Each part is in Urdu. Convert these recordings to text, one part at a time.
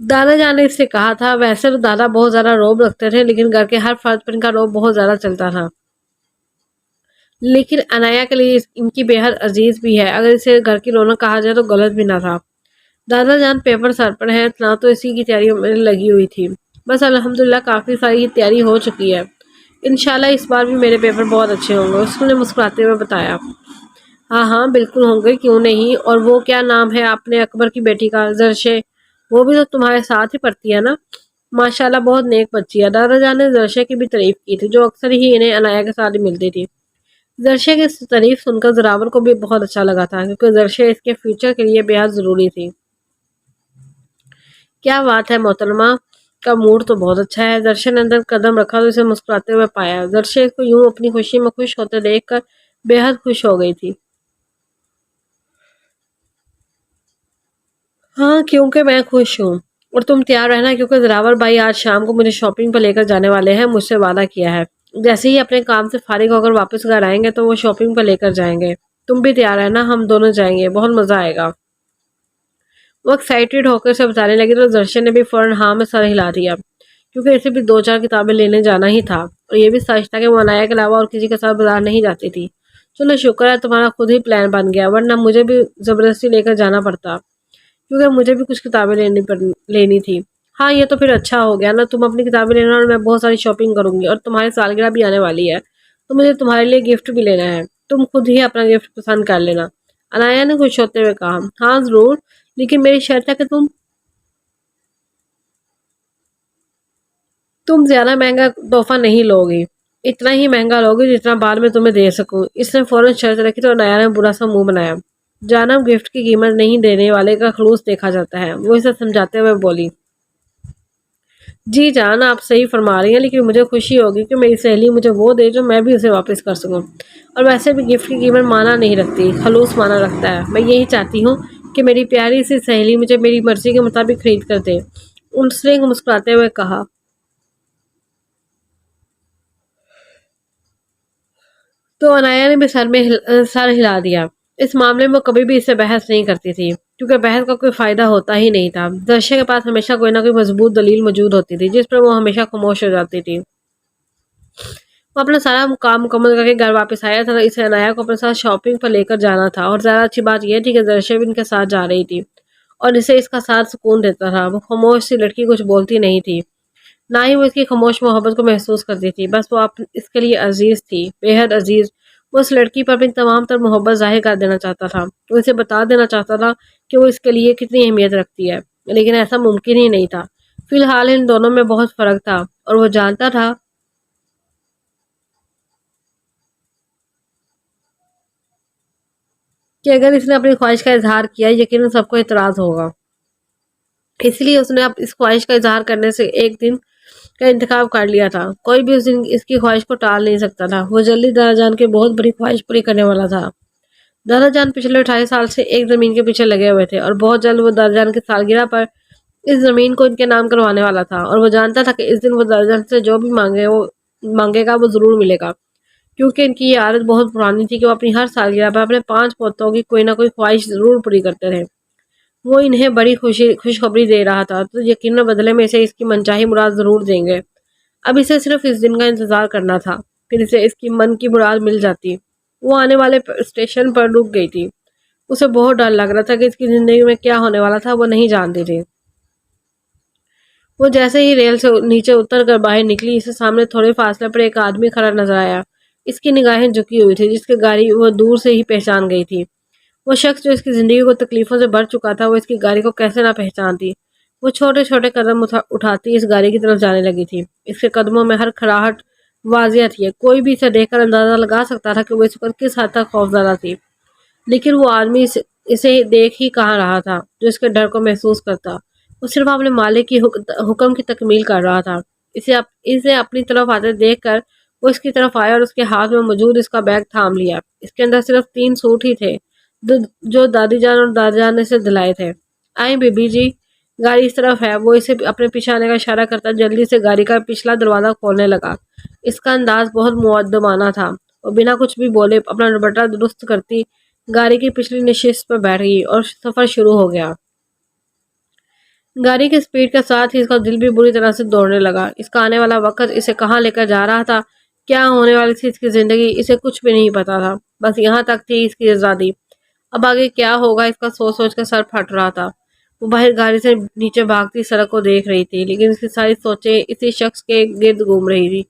دادا جان نے اس سے کہا تھا ویسے تو دادا بہت زیادہ روب رکھتے تھے لیکن گھر کے ہر فرد پر ان کا روب بہت زیادہ چلتا تھا، لیکن انایا کے لیے ان کی بے حد عزیز بھی ہے، اگر اسے گھر کی رونق کہا جائے تو غلط بھی نہ تھا۔ دادا جان پیپر سر پر ہیں نہ تو اسی کی تیاری میں لگی ہوئی تھی، بس الحمدللہ کافی ساری تیاری ہو چکی ہے، انشاءاللہ اس بار بھی میرے پیپر بہت اچھے ہوں گے، اس نے مسکراتے ہوئے بتایا۔ ہاں ہاں بالکل ہوں گے، کیوں نہیں، اور وہ کیا نام ہے اپنے اکبر کی بیٹی کا، زرشے، وہ بھی تو تمہارے ساتھ ہی پڑھتی ہے نا؟ ماشاءاللہ بہت نیک بچی ہے۔ دادا جان نے زرشے کی بھی تعریف کی تھی جو اکثر ہی انہیں انایا کے ساتھ ہی ملتی تھی۔ زرشے کی تعریف سن کر زراور کو بھی بہت اچھا لگا تھا کیونکہ زرشے اس کے فیوچر کے لیے بے حد ضروری تھی۔ کیا بات ہے، محترمہ کا موڈ تو بہت اچھا ہے۔ زرشے نے اندر قدم رکھا تو اسے مسکراتے ہوئے پایا۔ زرشے کو یوں اپنی خوشی میں خوش ہوتے دیکھ کر بے حد خوش ہو گئی تھی۔ ہاں کیونکہ میں خوش ہوں، اور تم تیار رہنا کیونکہ زراور بھائی آج شام کو مجھے شاپنگ پر لے کر جانے والے ہیں، مجھ سے وعدہ کیا ہے۔ جیسے ہی اپنے کام سے فارغ ہو کر واپس گھر آئیں گے تو وہ شاپنگ پر لے کر جائیں گے، تم بھی تیار رہنا، ہم دونوں جائیں گے، بہت مزہ آئے گا۔ وہ ایکسائٹیڈ ہو کر اسے بتانے لگی تو درشن نے بھی فوراً ہاں میں سر ہلا دیا کیونکہ اسے بھی دو چار کتابیں لینے جانا ہی تھا، اور یہ بھی سچ تھا کہ وہ انایا کے علاوہ اور کسی کے ساتھ بازار نہیں جاتی تھی۔ چلو شکر ہے تمہارا خود ہی پلان بن گیا، ورنہ مجھے بھی زبردستی لے کر جانا پڑتا کیونکہ مجھے بھی کچھ کتابیں لینی تھی۔ ہاں یہ تو پھر اچھا ہو گیا نا، تم اپنی کتابیں لینا اور میں بہت ساری شاپنگ کروں گی، اور تمہاری سالگرہ بھی آنے والی ہے تو مجھے تمہارے لیے گفٹ بھی لینا ہے، تم خود ہی اپنا گفٹ پسند کر لینا، انایا نے خوش ہوتے ہوئے کہا۔ ہاں ضرور، لیکن میری شرط ہے کہ تم زیادہ مہنگا تحفہ نہیں لوگی، اتنا ہی مہنگا لوگی جتنا بعد میں تمہیں دے سکوں۔ اس نے فوراً شرط رکھی تو انایا نے برا سا منہ بنایا۔ جانب گفٹ کی قیمت نہیں دینے والے کا خلوص دیکھا جاتا ہے، وہ اسے سمجھاتے ہوئے بولی۔ جی جان آپ صحیح فرما رہی ہیں، لیکن مجھے خوشی ہوگی کہ میری سہیلی مجھے وہ دے جو میں بھی اسے واپس کر سکوں، اور ویسے بھی گفٹ کی قیمت مانا نہیں رکھتی، خلوص مانا رکھتا ہے۔ میں یہی چاہتی ہوں کہ میری پیاری سی سہیلی مجھے میری مرضی کے مطابق خرید کر دے، اس نے مسکراتے ہوئے کہا۔ تو انایا نے بھی سر ہلا دیا۔ اس معاملے میں وہ کبھی بھی اس سے بحث نہیں کرتی تھی کیونکہ بحث کا کوئی فائدہ ہوتا ہی نہیں تھا۔ درشے کے پاس ہمیشہ کوئی نہ کوئی مضبوط دلیل موجود ہوتی تھی جس پر وہ ہمیشہ خاموش ہو جاتی تھی۔ وہ اپنا سارا کام مکمل کر کے گھر واپس آیا تھا، اسے انایا کو اپنے ساتھ شاپنگ پر لے کر جانا تھا، اور زیادہ اچھی بات یہ تھی کہ درشے بھی ان کے ساتھ جا رہی تھی اور اسے اس کا ساتھ سکون دیتا تھا۔ وہ خاموش سی لڑکی کچھ بولتی نہیں تھی، نہ ہی وہ اس کی خاموش محبت کو محسوس کرتی تھی، بس وہ اس کے لیے عزیز تھی، بے حد عزیز۔ وہ اس لڑکی پر اپنی تمام تر محبت ظاہر کر دینا چاہتا تھا، وہ اسے بتا دینا چاہتا تھا کہ وہ اس کے لیے کتنی اہمیت رکھتی ہے، لیکن ایسا ممکن ہی نہیں تھا۔ فی الحال ان دونوں میں بہت فرق تھا، اور وہ جانتا تھا کہ اگر اس نے اپنی خواہش کا اظہار کیا یقیناً سب کو اعتراض ہوگا، اس لیے اس نے اب اس خواہش کا اظہار کرنے سے ایک دن کا انتخاب کر لیا تھا۔ کوئی بھی اس دن اس کی خواہش کو ٹال نہیں سکتا تھا، وہ جلدی دادا جان کی بہت بڑی خواہش پوری کرنے والا تھا۔ دادا جان پچھلے 28 سال سے ایک زمین کے پیچھے لگے ہوئے تھے، اور بہت جلد وہ دادا جان کی سالگرہ پر اس زمین کو ان کے نام کروانے والا تھا، اور وہ جانتا تھا کہ اس دن وہ دادا جان سے جو بھی مانگے گا وہ ضرور ملے گا، کیونکہ ان کی یہ عادت بہت پرانی تھی کہ وہ اپنی ہر سالگرہ پر اپنے 5 پوتوں کی کوئی نہ کوئی خواہش ضرور پوری کرتے رہے۔ وہ انہیں بڑی خوشخبری دے رہا تھا تو یقیناً بدلے میں اسے اس کی منچاہی مراد ضرور دیں گے۔ اب اسے صرف اس دن کا انتظار کرنا تھا، پھر اسے اس کی من کی مراد مل جاتی۔ وہ آنے والے اسٹیشن پر رک گئی تھی، اسے بہت ڈر لگ رہا تھا کہ اس کی زندگی میں کیا ہونے والا تھا وہ نہیں جانتی تھی۔ وہ جیسے ہی ریل سے نیچے اتر کر باہر نکلی، اسے سامنے تھوڑے فاصلے پر ایک آدمی کھڑا نظر آیا۔ اس کی نگاہیں جھکی ہوئی تھی، جس کی گاڑی وہ دور سے ہی پہچان گئی تھی۔ وہ شخص جو اس کی زندگی کو تکلیفوں سے بھر چکا تھا، وہ اس کی گاڑی کو کیسے نہ پہچانتی۔ وہ چھوٹے چھوٹے قدم اٹھاتی اس گاڑی کی طرف جانے لگی تھی، اس کے قدموں میں ہر کھڑاہٹ واضح تھی، کوئی بھی اسے دیکھ کر اندازہ لگا سکتا تھا کہ وہ اس وقت کس حد تک خوفزدہ تھی، لیکن وہ آدمی اسے دیکھ ہی کہاں رہا تھا جو اس کے ڈر کو محسوس کرتا۔ وہ صرف اپنے مالک کی حکم کی تکمیل کر رہا تھا۔ اسے اپنی طرف آتے دیکھ کر وہ اس کی طرف آیا اور اس کے ہاتھ میں موجود اس کا بیگ تھام لیا۔ اس کے اندر صرف 3 سوٹ ہی تھے جو دادی جان اور دادا جان نے اسے دلائے تھے۔ آئیں بی بی جی، گاڑی اس طرف ہے۔ وہ اسے اپنے پیچھے آنے کا اشارہ کرتا جلدی سے گاڑی کا پچھلا دروازہ کھولنے لگا۔ اس کا انداز بہت مؤدبانہ تھا، اور بنا کچھ بھی بولے اپنا دوپٹہ درست کرتی گاڑی کی پچھلی نشست پر بیٹھ گئی اور سفر شروع ہو گیا۔ گاڑی کی سپیڈ کے ساتھ ہی اس کا دل بھی بری طرح سے دوڑنے لگا۔ اس کا آنے والا وقت اسے کہاں لے کر جا رہا تھا، کیا ہونے والی تھی اس کی زندگی، اسے کچھ بھی نہیں پتا تھا۔ بس یہاں تک تھی اس کی آزادی، اب آگے کیا ہوگا اس کا سوچ سوچ کر سر پھٹ رہا تھا۔ وہ باہر گاڑی سے نیچے بھاگتی سڑک کو دیکھ رہی تھی، لیکن اس کی ساری سوچیں اسی شخص کے گرد گھوم رہی تھی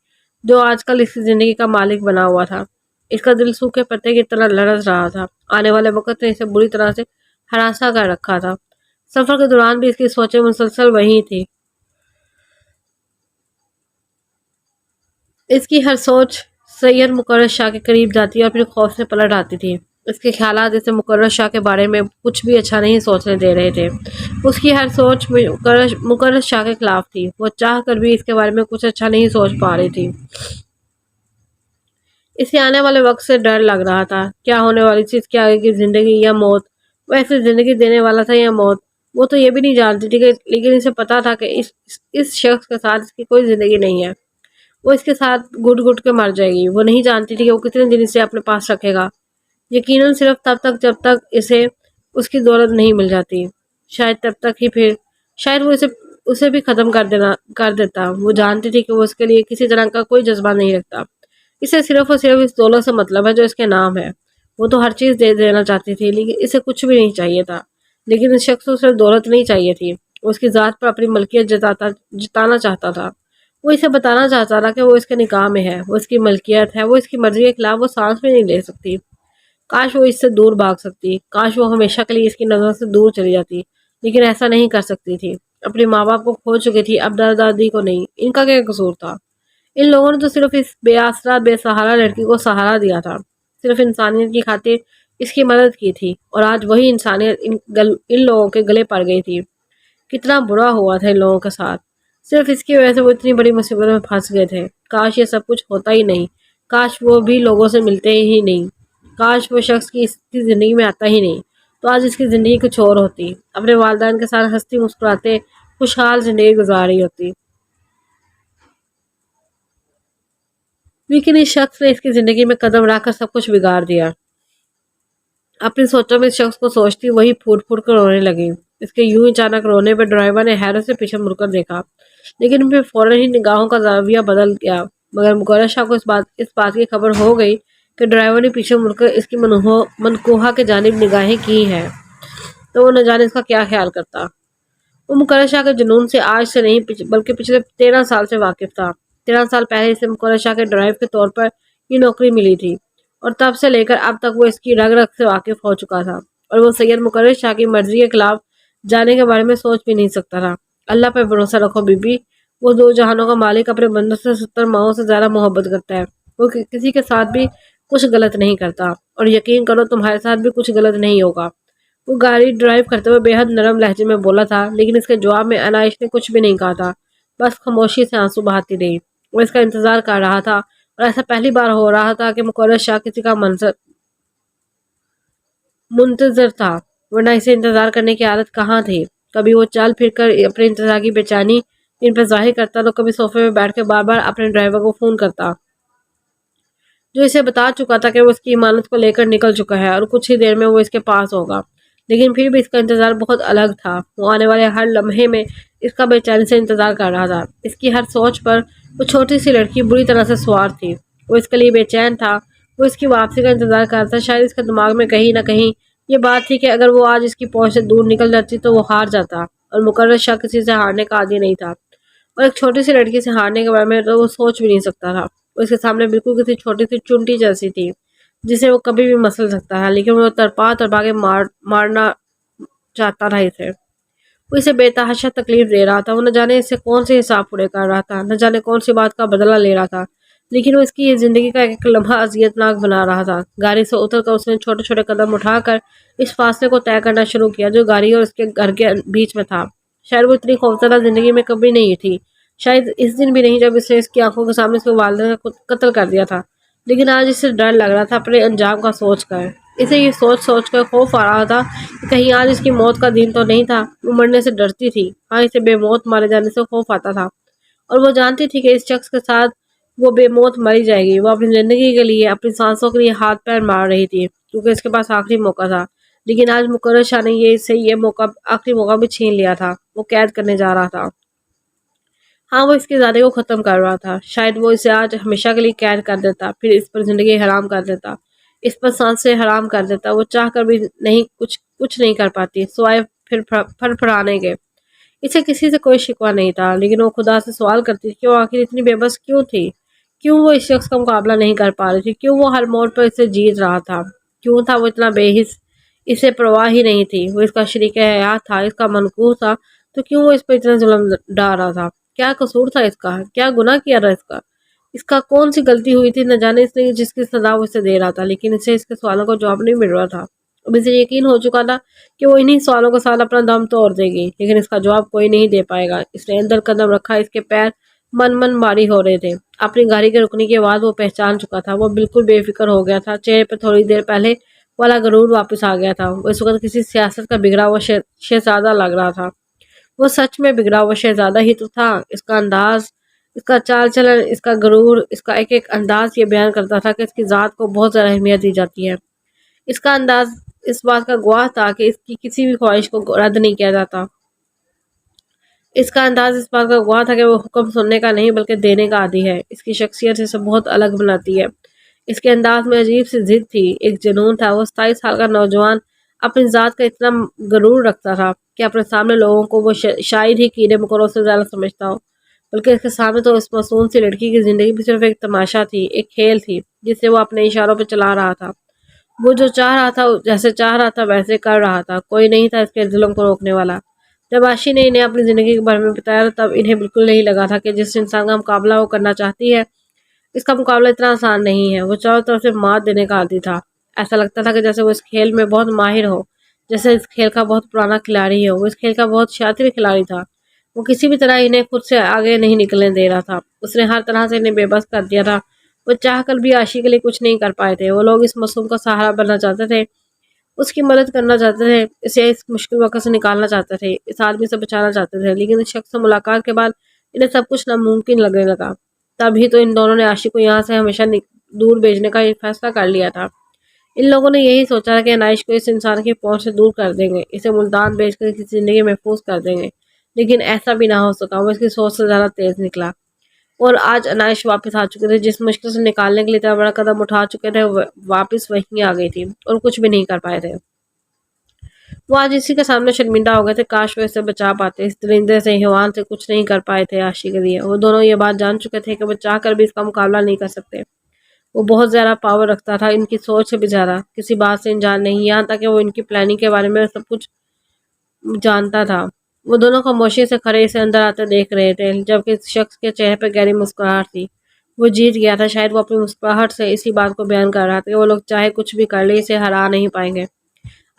جو آج کل اس کی زندگی کا مالک بنا ہوا تھا۔ اس کا دل سوکھے پتے کی طرح لرز رہا تھا۔ آنے والے وقت نے اسے بری طرح سے ہراساں کر رکھا تھا۔ سفر کے دوران بھی اس کی سوچیں مسلسل وہی تھی۔ اس کی ہر سوچ سید مقرر شاہ کے قریب جاتی اور پھر خوف سے پلٹ آتی تھی۔ اس کے خیالات اسے مقرر شاہ کے بارے میں کچھ بھی اچھا نہیں سوچنے دے رہے تھے۔ اس کی ہر سوچ مقرر شاہ کے خلاف تھی۔ وہ چاہ کر بھی اس کے بارے میں کچھ اچھا نہیں سوچ پا رہی تھی۔ اسے آنے والے وقت سے ڈر لگ رہا تھا۔ کیا ہونے والی تھی اس کی آگے کی زندگی یا موت؟ وہ ایسی زندگی دینے والا تھا یا موت؟ وہ تو یہ بھی نہیں جانتی تھی لیکن اسے پتا تھا کہ اس شخص کے ساتھ اس کی کوئی زندگی نہیں ہے۔ وہ اس کے ساتھ گھٹ گھٹ کے مر جائے گی۔ وہ نہیں جانتی تھی کہ وہ کتنے دن اسے اپنے پاس رکھے گا، یقیناً صرف تب تک جب تک اسے اس کی دولت نہیں مل جاتی۔ شاید تب تک ہی پھر شاید وہ اسے بھی ختم کر دیتا۔ وہ جانتی تھی کہ وہ اس کے لیے کسی طرح کا کوئی جذبہ نہیں رکھتا۔ اسے صرف اور صرف اس دولت سے مطلب ہے جو اس کے نام ہے۔ وہ تو ہر چیز دے دینا چاہتی تھی لیکن اسے کچھ بھی نہیں چاہیے تھا۔ لیکن اس شخص کو صرف دولت نہیں چاہیے تھی، وہ اس کی ذات پر اپنی ملکیت جتانا چاہتا تھا۔ وہ اسے بتانا چاہتا تھا کہ وہ اس کے نکاح میں ہے، وہ اس کی ملکیت ہے، وہ اس کی مرضی کے خلاف وہ سانس بھی نہیں لے سکتی۔ کاش وہ اس سے دور بھاگ سکتی، کاش وہ ہمیشہ کے لیے اس کی نظر سے دور چلی جاتی، لیکن ایسا نہیں کر سکتی تھی۔ اپنے ماں باپ کو کھو چکی تھی، اب دادا دادی کو نہیں۔ ان کا کیا قصور تھا؟ ان لوگوں نے تو صرف اس بے آسرا بے سہارا لڑکی کو سہارا دیا تھا، صرف انسانیت کی خاطر اس کی مدد کی تھی، اور آج وہی انسانیت ان لوگوں کے گلے پڑ گئی تھی۔ کتنا برا ہوا تھا ان لوگوں کے ساتھ، صرف اس کی وجہ سے وہ اتنی بڑی مصیبت میں پھنس گئے تھے۔ کاش یہ سب کچھ ہوتا ہی نہیں، کاش وہ بھی لوگوں سے ملتے ہی نہیں، کاش وہ شخص اس کی زندگی میں آتا ہی نہیں، تو آج اس کی زندگی کچھ اور ہوتی، اپنے والدین کے ساتھ ہنستی مسکراتے خوشحال زندگی گزار رہی ہوتی۔ لیکن اس شخص نے اس کی زندگی میں قدم رکھ کر سب کچھ بگاڑ دیا۔ اپنی سوچوں میں اس شخص کو سوچتی وہی پھوٹ پھوٹ کر رونے لگی۔ اس کے یوں اچانک رونے پر ڈرائیور نے حیرت سے پیچھے مڑ کر دیکھا، لیکن پھر فوراً ہی نگاہوں کا زاویہ بدل گیا۔ مگر مقرر شاہ کو اس بات کی خبر ہو گئی کہ ڈرائیور نے پیچھے مڑ کر اس کی منقوہہ کے جانب نگاہیں کی ہیں، تو وہ نہ جانے اس کا کیا خیال کرتا۔ وہ مقرر شاہ کے جنون سے آج سے نہیں بلکہ پچھلے 13 سال سے واقف تھا۔ 13 سال پہلے اسے مقرر شاہ کے ڈرائیور کے طور پر یہ نوکری ملی تھی، اور تب سے لے کر اب تک وہ اس کی رگ رگ سے واقف ہو چکا تھا، اور وہ سید مقرر شاہ کی مرضی کے خلاف جانے کے بارے میں سوچ بھی نہیں سکتا تھا۔ اللہ پر بھروسہ رکھو بی بی، وہ دو جہانوں کا مالک اپنے بندوں سے 70 ماہوں سے زیادہ محبت کرتا ہے۔ وہ کسی کے ساتھ بھی کچھ غلط نہیں کرتا، اور یقین کرو تمہارے ساتھ بھی کچھ غلط نہیں ہوگا۔ وہ گاڑی ڈرائیو کرتے ہوئے بے حد نرم لہجے میں بولا تھا، لیکن اس کے جواب میں عنائش نے کچھ بھی نہیں کہا تھا، بس خاموشی سے آنسو بہاتی رہی۔ وہ اس کا انتظار کر رہا تھا، اور ایسا پہلی بار ہو رہا تھا کہ مقرر شاہ کسی کا منتظر تھا، ورنہ اسے انتظار کرنے کی عادت کہاں تھی۔ کبھی وہ چل پھر کر اپنے انتظار کی بے چینی ان پر ظاہر کرتا، تو کبھی صوفے میں بیٹھ کے بار بار اپنے ڈرائیور کو فون کرتا، جو اسے بتا چکا تھا کہ وہ اس کی امانت کو لے کر نکل چکا ہے اور کچھ ہی دیر میں وہ اس کے پاس ہوگا۔ لیکن پھر بھی اس کا انتظار بہت الگ تھا۔ وہ آنے والے ہر لمحے میں اس کا بے چینی سے انتظار کر رہا تھا۔ اس کی ہر سوچ پر وہ چھوٹی سی لڑکی بری طرح سے سوار تھی۔ وہ اس کے لیے بے چین تھا، وہ اس کی واپسی کا انتظار کرتا تھا۔ شاید اس کے دماغ میں کہیں نہ کہیں یہ بات تھی کہ اگر وہ آج اس کی پہنچ سے دور نکل جاتی تو وہ ہار جاتا، اور مقرر شاہ کسی سے ہارنے کا عادی نہیں تھا، اور ایک چھوٹی سی لڑکی سے ہارنے کے بارے میں تو وہ سوچ بھی نہیں سکتا تھا۔ وہ اس کے سامنے بالکل کسی چھوٹی سی چونٹی جیسی تھی جسے وہ کبھی بھی مسل سکتا ہے، لیکن وہ تڑپا کے مارنا چاہتا تھا اسے۔ وہ اسے بے تحاشا تکلیف دے رہا تھا۔ وہ نہ جانے اس سے کون سے حساب پورے کر رہا تھا، نہ جانے کون سی بات کا بدلہ لے رہا تھا، لیکن وہ اس کی یہ زندگی کا ایک لمحہ اذیت ناک بنا رہا تھا۔ گاڑی سے اتر کر اس نے چھوٹے چھوٹے قدم اٹھا کر اس فاصلے کو طے کرنا شروع کیا جو گاڑی اور اس کے گھر کے بیچ میں تھا۔ شاید وہ اتنی خوفزدہ زندگی میں کبھی نہیں تھی، شاید اس دن بھی نہیں جب اس نے اس کی آنکھوں کے سامنے اس کے والدین کا قتل کر دیا تھا، لیکن آج اسے ڈر لگ رہا تھا اپنے انجام کا سوچ کر۔ اسے یہ سوچ کر خوف آ رہا تھا کہ کہیں آج اس کی موت کا دن تو نہیں تھا۔ وہ مرنے سے ڈرتی تھی، ہاں اسے بے موت مارے جانے سے خوف آتا تھا، اور وہ جانتی تھی کہ اس شخص کے ساتھ وہ بے موت مری جائے گی۔ وہ اپنی زندگی کے لیے، اپنی سانسوں کے لیے ہاتھ پیر مار رہی تھی، کیونکہ اس کے پاس آخری موقع تھا، لیکن آج مقرر شاہ نے یہ موقع آخری موقع بھی چھین لیا تھا۔ وہ قید کرنے جا رہا تھا۔ ہاں، وہ اس کی زادی کو ختم کر رہا تھا۔ شاید وہ اسے آج ہمیشہ کے لیے قید کر دیتا، پھر اس پر زندگی حرام کر دیتا، اس پر سانسیں حرام کر دیتا۔ وہ چاہ کر بھی نہیں کچھ نہیں کر پاتی سوائے پھر پھرانے کے۔ اسے کسی سے کوئی شکوہ نہیں تھا، لیکن وہ خدا سے سوال کرتی تھی کہ وہ آخر اتنی بے بس کیوں تھی؟ کیوں وہ اس شخص کا مقابلہ نہیں کر پا رہی تھی؟ کیوں وہ ہر موڑ پر اسے جیت رہا تھا؟ کیوں تھا وہ اتنا بے حس؟ اسے پرواہ ہی نہیں تھی۔ وہ اس کا شریک حیات تھا، اس کا منقور تھا، تو کیوں وہ اس پر اتنا ظلم ڈال رہا تھا؟ کیا قصور تھا اس کا؟ کیا گناہ کیا تھا اس کا؟ اس کا کون سی غلطی ہوئی تھی؟ نہ جانے اس نے جس کی سزا وہ اسے دے رہا تھا، لیکن اسے اس کے سوالوں کا جواب نہیں مل رہا تھا۔ اب اسے یقین ہو چکا تھا کہ وہ انہی سوالوں کے ساتھ اپنا دم توڑ دے گی، لیکن اس کا جواب کوئی نہیں دے پائے گا۔ اس نے اندر قدم رکھا، اس کے پیر من بھاری ہو رہے تھے۔ اپنی گاڑی کے رکنے کے بعد وہ پہچان چکا تھا۔ وہ بالکل بے فکر ہو گیا تھا، چہرے پہ تھوڑی دیر پہلے والا غرور واپس آ گیا تھا۔ وہ اس وقت کسی سیاست کا بگڑا ہوا شہزادہ لگ رہا تھا۔ وہ سچ میں بگڑا ہوا شہزادہ ہی تو تھا۔ اس کا انداز، اس کا چال چلن، اس کا غرور، اس کا ایک انداز یہ بیان کرتا تھا کہ اس کی ذات کو بہت زیادہ اہمیت دی جاتی ہے۔ اس کا انداز اس بات کا گواہ تھا کہ اس کی کسی بھی خواہش کو رد نہیں کیا جاتا۔ اس کا انداز اس بات کا گواہ تھا کہ وہ حکم سننے کا نہیں بلکہ دینے کا عادی ہے۔ اس کی شخصیت اسے بہت الگ بناتی ہے۔ اس کے انداز میں عجیب سی ضد تھی، ایک جنون تھا۔ وہ 27 سال کا نوجوان اپنی ذات کا اتنا غرور رکھتا تھا کہ اپنے سامنے لوگوں کو وہ شاید ہی کیڑے مکوڑوں سے زیادہ سمجھتا ہو، بلکہ اس کے سامنے تو اس معصوم سی لڑکی کی زندگی بھی صرف ایک تماشا تھی، ایک کھیل تھی جسے وہ اپنے اشاروں پہ چلا رہا تھا۔ وہ جو چاہ رہا تھا، جیسے چاہ رہا تھا ویسے کر رہا تھا۔ کوئی نہیں تھا اس کے ظلم کو روکنے والا۔ جب عاشی نے انہیں اپنی زندگی کے بارے میں بتایا تب انہیں بالکل نہیں لگا تھا کہ جس انسان کا مقابلہ وہ کرنا چاہتی ہے، اس کا مقابلہ اتنا آسان نہیں ہے۔ وہ چاروں طرف سے مات دینے کا عادی تھا۔ ایسا لگتا تھا کہ جیسے وہ اس کھیل میں بہت ماہر ہو، جیسے اس کھیل کا بہت پرانا کھلاڑی ہو۔ وہ اس کھیل کا بہت شاطر کھلاڑی تھا۔ وہ کسی بھی طرح انہیں خود سے آگے نہیں نکلنے دے رہا تھا۔ اس نے ہر طرح سے انہیں بے بس کر دیا تھا۔ وہ چاہ کر بھی عاشی کے لیے کچھ نہیں کر پائے تھے۔ وہ لوگ اس معصوم کا سہارا بننا چاہتے تھے، اس کی مدد کرنا چاہتے تھے، اسے اس مشکل وقت سے نکالنا چاہتے تھے، اس آدمی سے بچانا چاہتے تھے، لیکن اس شخص سے ملاقات کے بعد انہیں سب کچھ ناممکن لگنے لگا۔ تب ہی تو ان دونوں نے عاشق کو یہاں سے ہمیشہ دور بھیجنے کا فیصلہ کر لیا تھا۔ ان لوگوں نے یہی سوچا تھا کہ انائش کو اس انسان کی پہنچ سے دور کر دیں گے، اسے ملتان بھیج کر کسی زندگی محفوظ کر دیں گے، لیکن ایسا بھی نہ ہو سکا۔ وہ اس کی سوچ سے زیادہ تیز نکلا، اور آج انائش واپس آ چکے تھے۔ جس مشکل سے نکالنے کے لیے اتنا بڑا قدم اٹھا چکے تھے، واپس وہیں آ گئی تھی اور کچھ بھی نہیں کر پائے تھے۔ وہ آج اسی کے سامنے شرمندہ ہو گئے تھے۔ کاش وہ اسے بچا پاتے، اس درندے سے، حیوان سے کچھ نہیں کر پائے تھے عاشی کے لیے۔ وہ دونوں یہ بات جان چکے تھے کہ وہ چاہ کر بھی اس کا مقابلہ نہیں کر سکتے۔ وہ بہت زیادہ پاور رکھتا تھا، ان کی سوچ سے بھی زیادہ، کسی بات سے انجان نہیں، یہاں تک کہ وہ ان کی پلاننگ کے بارے میں سب کچھ جانتا تھا۔ وہ دونوں خاموشی سے کھڑے اسے اندر آتے دیکھ رہے تھے، جبکہ اس شخص کے چہرے پہ گہری مسکراہٹ تھی۔ وہ جیت گیا تھا۔ شاید وہ اپنی مسکراہٹ سے اسی بات کو بیان کر رہا تھا کہ وہ لوگ چاہے کچھ بھی کر لیں، اسے ہرا نہیں پائیں گے۔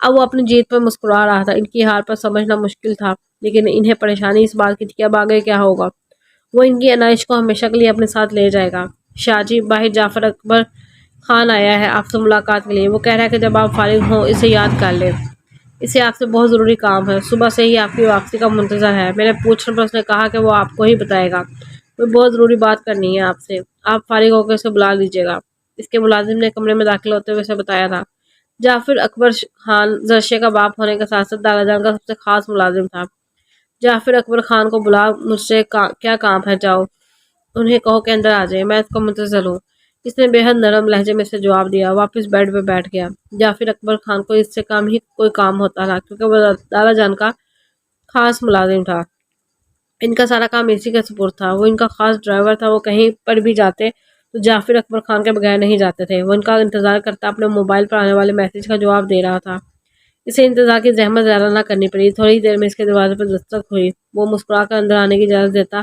اب وہ اپنی جیت پر مسکرا رہا تھا۔ ان کی ہار پر سمجھنا مشکل تھا، لیکن انہیں پریشانی اس بات کی تھی کہ اب آگے کیا ہوگا۔ وہ ان کی انائش کو ہمیشہ کے لیے اپنے ساتھ لے جائے گا۔ شاہ جی، باہر جعفر اکبر خان آیا ہے آپ سے ملاقات کے لیے۔ وہ کہہ رہا ہے کہ جب آپ فارغ ہوں اسے یاد کر لیں، اسے آپ سے بہت ضروری کام ہے۔ صبح سے ہی آپ کی واپسی کا منتظر ہے۔ میرے پوچھنے پر اس نے کہا کہ وہ آپ کو ہی بتائے گا، کوئی بہت ضروری بات کرنی ہے آپ سے۔ آپ فارغ ہو کے اسے بلا لیجیے گا۔ اس کے ملازم نے کمرے میں داخل ہوتے ہوئے اسے بتایا تھا۔ جعفر اکبر خان زرشے کا باپ ہونے کے ساتھ ساتھ دادا جان کا سب سے خاص ملازم تھا۔ جعفر اکبر خان کو بلا، مجھ سے کیا کام ہے؟ جاؤ انہیں کہو کہ اندر آ جائیں، میں اس کا منتظر ہوں۔ اس نے بے حد نرم لہجے میں سے جواب دیا، واپس بیڈ پہ بیٹھ گیا۔ جعفر اکبر خان کو اس سے کم ہی کوئی کام ہوتا تھا، کیونکہ وہ دادا جان کا خاص ملازم تھا۔ ان کا سارا کام اسی کے سپرد تھا۔ وہ ان کا خاص ڈرائیور تھا۔ وہ کہیں پر بھی جاتے تو جعفر اکبر خان کے بغیر نہیں جاتے تھے۔ وہ ان کا انتظار کرتا، اپنے موبائل پر آنے والے میسج کا جواب دے رہا تھا۔ اسے انتظار کی زحمت زیادہ نہ کرنی پڑی۔ تھوڑی دیر میں اس کے دروازے پر دستک ہوئی۔ وہ مسکرا کر اندر آنے کی اجازت دیتا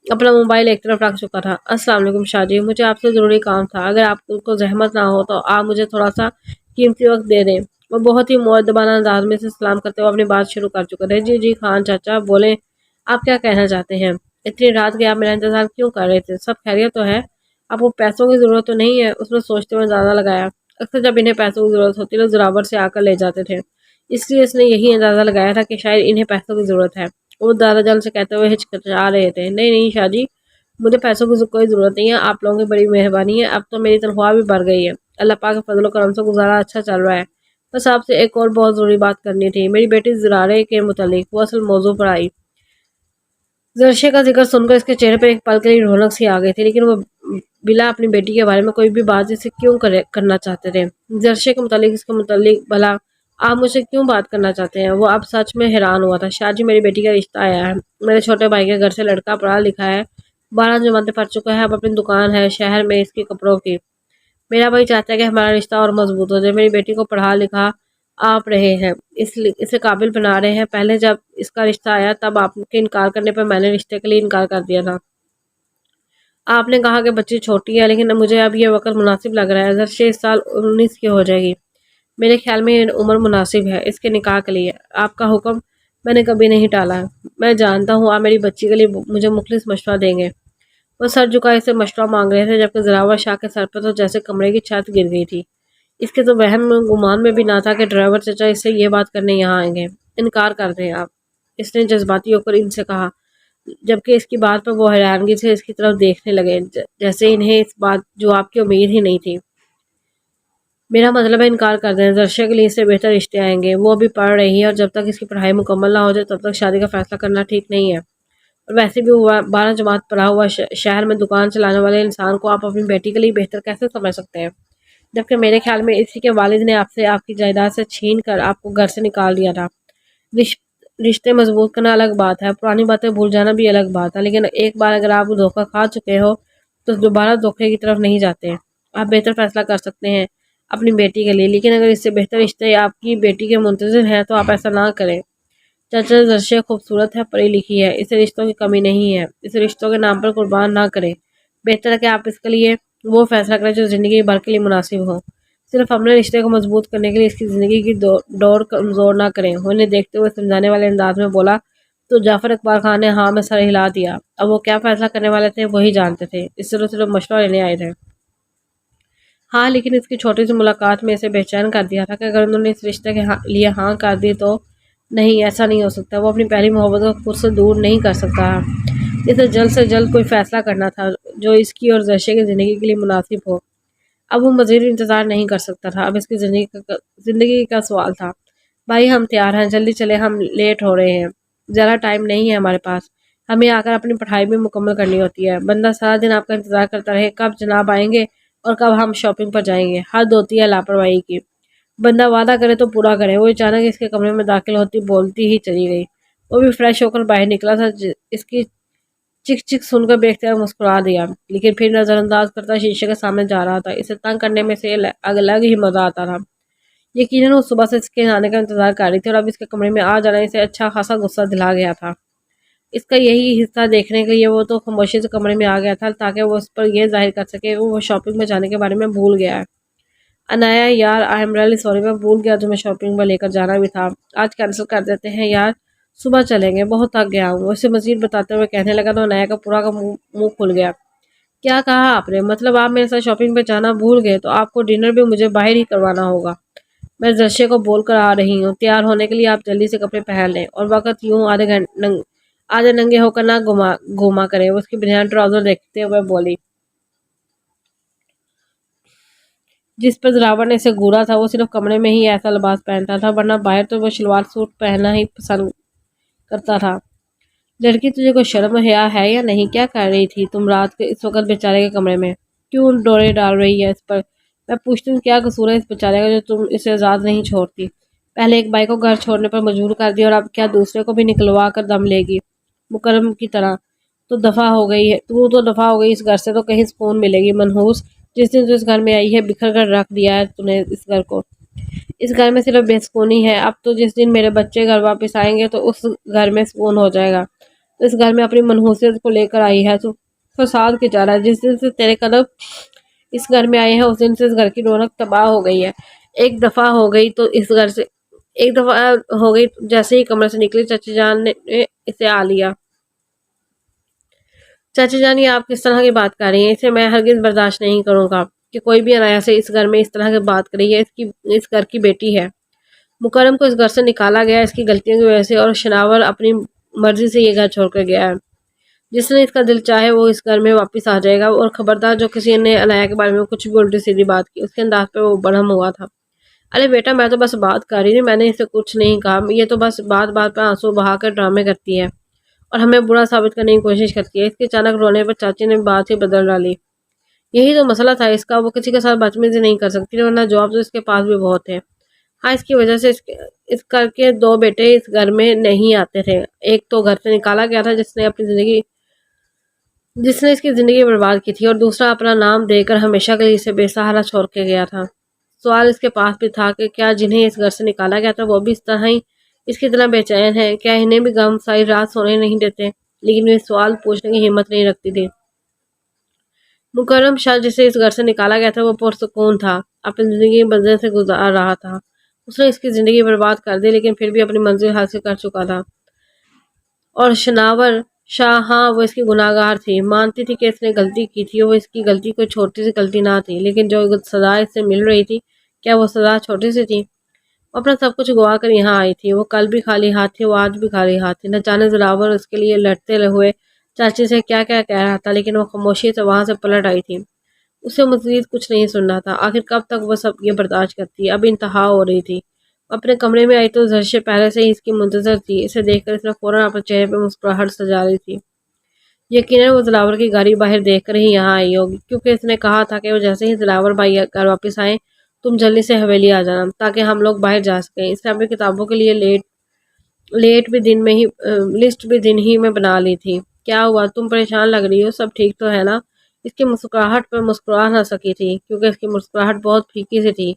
اپنا موبائل ایک طرف رکھ چکا تھا۔ السلام علیکم شاہ جی، مجھے آپ سے ضروری کام تھا، اگر آپ کو زحمت نہ ہو تو آپ مجھے تھوڑا سا قیمتی وقت دے دیں۔ وہ بہت ہی مؤدبانہ انداز میں سے سلام کرتے ہوئے اپنی بات شروع کر چکے تھے۔ جی خان چاچا بولیں، آپ کیا کہنا چاہتے ہیں؟ اتنی رات کے آپ میرا انتظار کیوں کر رہے تھے؟ سب خیریت تو ہے؟ آپ کو پیسوں کی ضرورت تو نہیں ہے؟ اس نے سوچتے ہوئے اندازہ لگایا اکثر جب انہیں پیسوں کی ضرورت ہوتی تو زراور سے آ کر لے جاتے تھے، اس لیے اس نے یہی اندازہ لگایا تھا کہ شاید انہیں پیسوں کی ضرورت ہے۔ وہ دادا جان سے کہتے ہوئے ہچکچا رہے تھے۔ نہیں شاہ جی، مجھے پیسوں کی کوئی ضرورت نہیں ہے، آپ لوگوں کی بڑی مہربانی ہے، اب تو میری تنخواہ بھی بڑھ گئی ہے، اللہ پاک کے فضل و کرم سے گزارا اچھا چل رہا ہے۔ بس آپ سے ایک اور بہت ضروری بات کرنی تھی، میری بیٹی زرارے کے متعلق۔ وہ اصل موضوع پر آئی۔ زرشے کا ذکر سن کر اس کے چہرے پر ایک پل کے لیے رونق سی آ گئی تھی، لیکن وہ بلا اپنی بیٹی کے بارے میں کوئی بھی بات اسے کیوں کرنا چاہتے تھے؟ زرشے کے متعلق، اس کے متعلق بھلا آپ مجھ سے کیوں بات کرنا چاہتے ہیں؟ وہ اب سچ میں حیران ہوا تھا۔ شاہ جی، میری بیٹی کا رشتہ آیا ہے۔ میرے چھوٹے بھائی کے گھر سے لڑکا پڑھا لکھا ہے، 12 جماعتیں پڑھ چکا ہے، اب اپنی دکان ہے شہر میں اس کی کپڑوں کی۔ میرا بھائی چاہتا ہے کہ ہمارا رشتہ اور مضبوط ہو جائے۔ میری بیٹی کو پڑھا لکھا آپ رہے ہیں، اسے قابل بنا رہے ہیں۔ پہلے جب اس کا رشتہ آیا تب آپ کے انکار کرنے پر میں نے رشتے کے لیے انکار کر دیا تھا۔ آپ نے کہا کہ بچی چھوٹی ہے، لیکن مجھے اب یہ وقت مناسب لگ رہا ہے۔ زرشے اس سال 19 کی ہو جائے گی۔ میرے خیال میں یہ عمر مناسب ہے اس کے نکاح کے لیے۔ آپ کا حکم میں نے کبھی نہیں ٹالا۔ میں جانتا ہوں آپ میری بچی کے لیے مجھے مخلص مشورہ دیں گے۔ وہ سر جھکائے سے مشورہ مانگ رہے تھے، جبکہ زراور شاہ کے سر پر تو جیسے کمرے کی چھت گر گئی تھی۔ اس کے تو وہم گمان میں بھی نہ تھا کہ ڈرائیور چچا اس سے یہ بات کرنے یہاں آئیں گے۔ انکار کر دیں آپ، اس نے جذباتی ہو کر ان سے کہا، جبکہ اس کی بات پر وہ حیرانگی سے اس کی طرف دیکھنے لگے، جیسے انہیں اس بات جواب کی امید ہی نہیں تھی۔ میرا مطلب ہے انکار کر دیں، زرشے کے لیے اس سے بہتر رشتے آئیں گے۔ وہ ابھی پڑھ رہی ہے اور جب تک اس کی پڑھائی مکمل نہ ہو جائے تب تک شادی کا فیصلہ کرنا ٹھیک نہیں ہے۔ اور ویسے بھی وہ 12 جماعت پڑھا ہوا شہر میں دکان چلانے والے انسان کو آپ اپنی بیٹی کے لیے بہتر کیسے سمجھ سکتے ہیں؟ جبکہ میرے خیال میں اسی کے والد نے آپ سے آپ کی جائیداد سے چھین کر آپ کو گھر سے نکال دیا تھا۔ رشتے مضبوط کرنا الگ بات ہے، پرانی باتیں بھول جانا بھی الگ بات ہے، لیکن ایک بار اگر آپ دھوکہ کھا چکے ہو تو دوبارہ دھوکے کی طرف نہیں جاتے۔ آپ بہتر فیصلہ کر سکتے ہیں اپنی بیٹی کے لیے، لیکن اگر اس سے بہتر رشتے آپ کی بیٹی کے منتظر ہیں تو آپ ایسا نہ کریں۔ چچا، زرشے خوبصورت ہے، پڑھی لکھی ہے، اسے رشتوں کی کمی نہیں ہے، اسے رشتوں کے نام پر قربان نہ کریں۔ بہتر ہے کہ آپ اس کے لیے وہ فیصلہ کریں جو زندگی بھر کے لیے مناسب ہو۔ صرف اپنے رشتے کو مضبوط کرنے کے لیے اس کی زندگی کی ڈور کمزور نہ کریں۔ انہیں دیکھتے ہوئے سمجھانے والے انداز میں بولا تو جعفر اقبال خان نے ہاں میں سر ہلا دیا۔ اب وہ کیا فیصلہ کرنے والے تھے وہی جانتے تھے، اس سے صرف مشورہ لینے آئے تھے۔ ہاں، لیکن اس کی چھوٹی سی ملاقات میں اسے بے چین کر دیا تھا کہ اگر انہوں نے اس رشتے کے لیے ہاں کر دی تو نہیں، ایسا نہیں ہو سکتا۔ وہ اپنی پہلی محبت کو خود سے دور نہیں کر سکتا۔ اسے جلد سے جلد کوئی فیصلہ کرنا تھا جو اس کی اور زرشے کی زندگی کے لیے مناسب ہو۔ اب وہ مزید انتظار نہیں کر سکتا تھا، اب اس کی زندگی کا سوال تھا۔ بھائی، ہم تیار ہیں، جلدی چلے، ہم لیٹ ہو رہے ہیں، زیادہ ٹائم نہیں ہے ہمارے پاس، ہمیں آ کر اپنی پڑھائی بھی مکمل کرنی ہوتی ہے۔ بندہ سارا دن آپ کا انتظار کرتا رہے، کب جناب آئیں گے اور کب ہم شاپنگ پر جائیں گے۔ حد ہوتی ہے لاپرواہی کی، بندہ وعدہ کرے تو پورا کرے۔ وہ اچانک اس کے کمرے میں داخل ہوتی بولتی ہی چلی گئی۔ وہ بھی فریش ہو کر باہر نکلا تھا، اس کی چک چک سن کر بیٹھتے ہوئے مسکرا دیا، لیکن پھر نظر انداز کرتا شیشے کے سامنے جا رہا تھا۔ اسے تنگ کرنے میں سے الگ ہی مزہ آتا تھا۔ یقیناً وہ صبح سے اس کے آنے کا انتظار کر رہی تھی اور اب اس کے کمرے میں آ جانا اسے اچھا خاصا غصہ دلا گیا تھا۔ اس کا یہی حصہ دیکھنے کے لیے وہ تو خاموشی سے کمرے میں آ گیا تھا تاکہ وہ اس پر یہ ظاہر کر سکے کہ وہ شاپنگ میں جانے کے بارے میں بھول گیا ہے۔ انایا، یار آئی ایم ریئلی سوری، میں بھول گیا تمہیں شاپنگ پر لے کر جانا بھی تھا، آج کینسل کر دیتے ہیں یار، صبح چلیں گے، بہت تھک گیا ہوں۔ اسے مزید بتاتے ہوئے کہنے لگا تو انایا کا پورا منہ کھل گیا۔ کیا کہا آپ نے؟ مطلب آپ میرے ساتھ شاپنگ پہ جانا بھول گئے تو آپ کو ڈنر بھی مجھے باہر ہی کروانا ہوگا۔ میں زرشے کو بول کر آ رہی ہوں، تیار ہونے کے لیے آپ جلدی سے کپڑے پہن لیں اور وقت یوں آدھے ننگے ہو کر نہ گھوما کریں۔ وہ اس کی بنیان ٹراؤزر دیکھتے ہوئے بولی، جس پر زراور نے اسے گورا تھا۔ وہ صرف کمرے میں ہی ایسا لباس پہنتا تھا، ورنہ باہر تو وہ شلوار سوٹ پہننا ہی پسند کرتا تھا۔ لڑکی، تجھے کوئی شرم حیا ہے یا نہیں؟ کیا کر رہی تھی تم رات کے اس وقت بیچارے کے کمرے میں؟ کیوں ڈورے ڈال رہی ہے اس پر؟ میں پوچھتی ہوں کیا قصور ہے اس بیچارے کا جو تم اسے آزاد نہیں چھوڑتی؟ پہلے ایک بھائی کو گھر چھوڑنے پر مجبور کر دیا اور اب کیا دوسرے کو بھی نکلوا کر دم لے گی؟ مکرم کی طرح تو دفع ہو گئی ہے، تو دفع ہو گئی اس گھر سے تو کہیں سکون ملے گی؟ منحوس، جس دن تو اس گھر میں آئی ہے بکھر کر رکھ دیا ہے تو نے اس گھر کو۔ اس گھر میں صرف بے سکونی ہے۔ اب تو جس دن میرے بچے گھر واپس آئیں گے تو اس گھر میں سکون ہو جائے گا۔ تو اس گھر میں اپنی منحوسیت کو لے کر آئی ہے تو فساد کی جا رہا ہے۔ جس دن سے تیرے قدم اس گھر میں آئے ہیں اس دن سے اس گھر کی رونق تباہ ہو گئی ہے۔ ایک دفعہ ہو گئی تو اس گھر سے ایک دفعہ ہو گئی جیسے ہی کمرے سے نکلی چچی جان نے اسے آ لیا۔ چاچی جان، یہ آپ کس طرح کی بات کر رہی ہیں؟ اسے میں ہرگز برداشت نہیں کروں گا کہ کوئی بھی انایا سے اس گھر میں اس طرح کی بات کری ہے۔ اس گھر کی بیٹی ہے۔ مکرم کو اس گھر سے نکالا گیا اس کی غلطیوں کی وجہ سے، اور شناور اپنی مرضی سے یہ گھر چھوڑ کر گیا ہے۔ جس نے اس کا دل چاہے وہ اس گھر میں واپس آ جائے گا، اور خبردار جو کسی نے انایا کے بارے میں کچھ بھی الٹی سیدھی بات کی، اس کے انداز پہ وہ برہم ہوا تھا۔ ارے بیٹا میں تو بس بات کر رہی تھی، میں نے اسے کچھ نہیں کہا، یہ تو بس بات بات پہ آنسو بہا کر ڈرامے کرتی ہے اور ہمیں برا ثابت کرنے کی کوشش کرتی ہے۔ اس کے اچانک رونے پر چاچی نے بات ہی بدل ڈالی۔ یہی تو مسئلہ تھا اس کا، وہ کسی کے ساتھ بدتمیزی نہیں کر سکتی ورنہ جواب تو اس کے پاس بھی بہت ہے۔ ہاں اس کی وجہ سے اس کر کے دو بیٹے اس گھر میں نہیں آتے تھے۔ ایک تو گھر سے نکالا گیا تھا جس نے اس کی زندگی برباد کی تھی، اور دوسرا اپنا نام دے کر ہمیشہ کے لیے اسے بے سہارا چھوڑ کے گیا تھا۔ سوال اس کے پاس بھی تھا کہ کیا جنہیں اس گھر سے نکالا گیا تھا وہ بھی اس طرح ہی اس کی طرح بے چین ہے؟ کیا انہیں بھی غم ساری رات سونے نہیں دیتے؟ لیکن وہ سوال پوچھنے کی ہمت نہیں رکھتی تھی۔ مکرم شاہ جسے اس گھر سے نکالا گیا تھا وہ پرسکون تھا، اپنی زندگی مزے سے گزار رہا تھا۔ اس نے اس کی زندگی برباد کر دی لیکن پھر بھی اپنی منزل حاصل کر چکا تھا۔ اور شناور شاہ، ہاں وہ اس کی گناہ گار تھی، مانتی تھی کہ اس نے غلطی کی تھی، وہ اس کی غلطی کوئی چھوٹی سی غلطی نہ تھی، لیکن جو سزا اس سے مل رہی تھی کیا وہ سزا چھوٹی سی تھی؟ وہ اپنا سب کچھ گوا کر یہاں آئی تھی، وہ کل بھی خالی ہاتھ تھی، وہ آج بھی خالی ہاتھ تھی۔ نہ جانے زراور اس کے لیے لڑتے ہوئے چاچی سے کیا کیا کہہ رہا تھا، لیکن وہ خاموشی سے وہاں سے پلٹ آئی تھی۔ اسے مزید کچھ نہیں سننا تھا۔ آخر کب تک وہ سب یہ برداشت کرتی؟ اب انتہا ہو رہی تھی۔ اپنے کمرے میں آئی تو زرشے پہلے سے ہی اس کی منتظر تھی۔ اسے دیکھ کر اس نے فوراً اپنے چہرے پہ مسکراہٹ سجا لی تھی۔ یقیناً وہ دلاور کی گاڑی باہر دیکھ کر ہی یہاں آئی ہوگی، کیونکہ اس نے کہا تھا کہ وہ جیسے ہی دلاور بھائی گھر واپس آئیں تم جلدی سے حویلی آ جانا تاکہ ہم لوگ باہر جا سکیں۔ اس نے اپنی کتابوں کے لیے لسٹ بھی دن ہی میں بنا لی تھی۔ کیا ہوا؟ تم پریشان لگ رہی ہو، سب ٹھیک تو ہے نا؟ اس کی مسکراہٹ پر مسکرا نہ سکی تھی کیونکہ اس کی مسکراہٹ بہت پھیکی سی تھی۔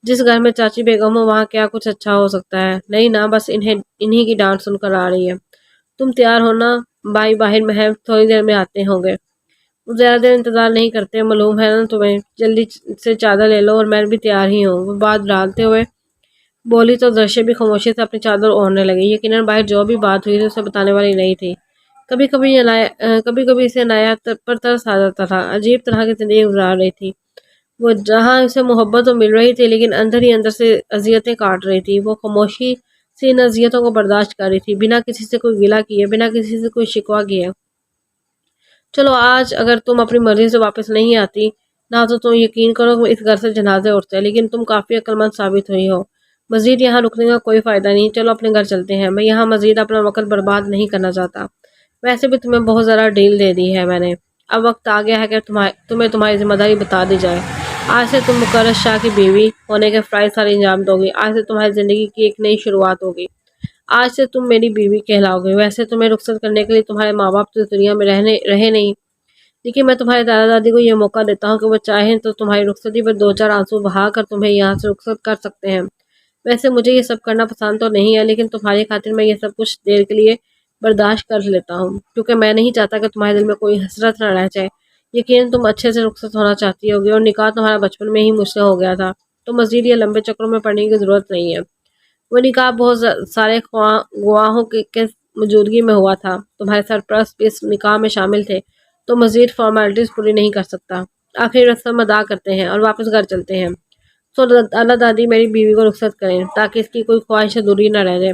جس گھر میں چاچی بیگم ہو وہاں کیا کچھ اچھا ہو سکتا ہے؟ نہیں نا، بس انہی کی ڈانٹ سن کر آ رہی ہے۔ تم تیار ہونا، بھائی باہر محب تھوڑی دیر میں آتے ہوں گے۔ زیادہ دیر انتظار نہیں کرتے، معلوم ہے نا تمہیں، جلدی سے چادر لے لو اور میں بھی تیار ہی ہوں۔ وہ بات ڈالتے ہوئے بولی تو درشے بھی خاموشی سے اپنی چادر اوڑھنے لگی۔ یقیناً باہر جو بھی بات ہوئی تھی اسے بتانے والی نہیں تھی۔ کبھی کبھی اسے نایا پر ترس آ جاتا تھا، عجیب طرح کی زندگی گزار رہی تھی وہ، جہاں اسے محبت تو مل رہی تھی لیکن اندر ہی اندر سے اذیتیں کاٹ رہی تھی۔ وہ خاموشی سے ان اذیتوں کو برداشت کر رہی تھی، بنا کسی سے کوئی گلہ کیے، بنا کسی سے کوئی شکوہ کیے۔ چلو آج اگر تم اپنی مرضی سے واپس نہیں آتی نہ تو تم یقین کرو کہ اس گھر سے جنازے اٹھتے، لیکن تم کافی عقل مند ثابت ہوئی ہو۔ مزید یہاں رکنے کا کوئی فائدہ نہیں، چلو اپنے گھر چلتے ہیں۔ میں یہاں مزید اپنا وقت برباد نہیں کرنا چاہتا، ویسے بھی تمہیں بہت ذرا ڈیل دے دی ہے میں نے۔ اب وقت آ گیا ہے کہ تمہیں تمہاری ذمہ داری بتا دی جائے۔ آج سے تم مقرر شاہ کی بیوی ہونے کے فرائض سارے انجام دو گی۔ آج سے تمہاری زندگی کی ایک نئی شروعات ہوگی۔ آج سے تم میری بیوی کہلاؤ گے۔ ویسے تمہیں رخصت کرنے کے لیے تمہارے ماں باپ تو اس دنیا میں رہے نہیں، لیکن میں تمہارے دادا دادی کو یہ موقع دیتا ہوں کہ وہ چاہیں تو تمہاری رخصتی پر دو چار آنسو بہا کر تمہیں یہاں سے رخصت کر سکتے ہیں۔ ویسے مجھے یہ سب کرنا پسند تو نہیں ہے، لیکن تمہاری خاطر میں یہ سب کچھ دیر کے لیے برداشت کر لیتا ہوں، کیونکہ میں نہیں چاہتا کہ تمہارے دل میں کوئی حسرت نہ رہ جائے۔ یقیناً تم اچھے سے رخصت ہونا چاہتی ہوگی، اور نکاح تمہارا بچپن میں ہی مجھ سے ہو گیا تھا، تو مزید یہ لمبے چکروں میں پڑنے کی ضرورت نہیں ہے۔ وہ نکاح بہت سارے گواہوں کے موجودگی میں ہوا تھا، تمہارے سرپرست بھی اس نکاح میں شامل تھے، تو مزید فارمیلٹیز پوری نہیں کر سکتا۔ آخری رسم ادا کرتے ہیں اور واپس گھر چلتے ہیں۔ تو دادا دادی میری بیوی کو رخصت کریں تاکہ اس کی کوئی خواہش ادھوری نہ رہ جائے۔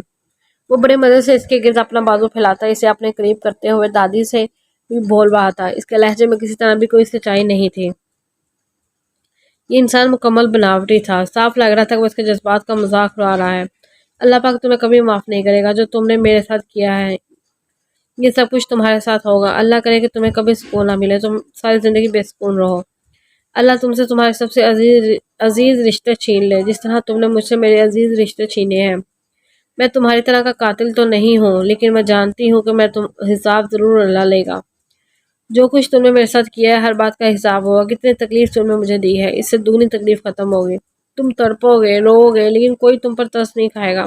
وہ بڑے مزے سے اس کے گرد اپنا بازو پھیلاتا اسے اپنے قریب کرتے ہوئے دادی سے بھی بول رہا تھا۔ اس کے لہجے میں کسی طرح بھی کوئی سچائی نہیں تھی۔ یہ انسان مکمل بناوٹی تھا، صاف لگ رہا تھا کہ وہ اس کے جذبات کا مذاق اڑا رہا ہے۔ اللہ پاک تمہیں کبھی معاف نہیں کرے گا جو تم نے میرے ساتھ کیا ہے، یہ سب کچھ تمہارے ساتھ ہوگا۔ اللہ کرے کہ تمہیں کبھی سکون نہ ملے، تم ساری زندگی بے سکون رہو۔ اللہ تم سے تمہارے سب سے عزیز رشتے چھین لے، جس طرح تم نے مجھ سے میرے عزیز رشتے چھینے ہیں۔ میں تمہاری طرح کا قاتل تو نہیں ہوں، لیکن میں جانتی ہوں کہ حساب ضرور اللہ لے گا۔ جو کچھ تم نے میرے ساتھ کیا ہے ہر بات کا حساب ہوگا۔ کتنی تکلیف تم نے مجھے دی ہے، اس سے دگنی تکلیف ختم ہوگی۔ تم تڑپو گے، رو گے، لیکن کوئی تم پر ترس نہیں کھائے گا۔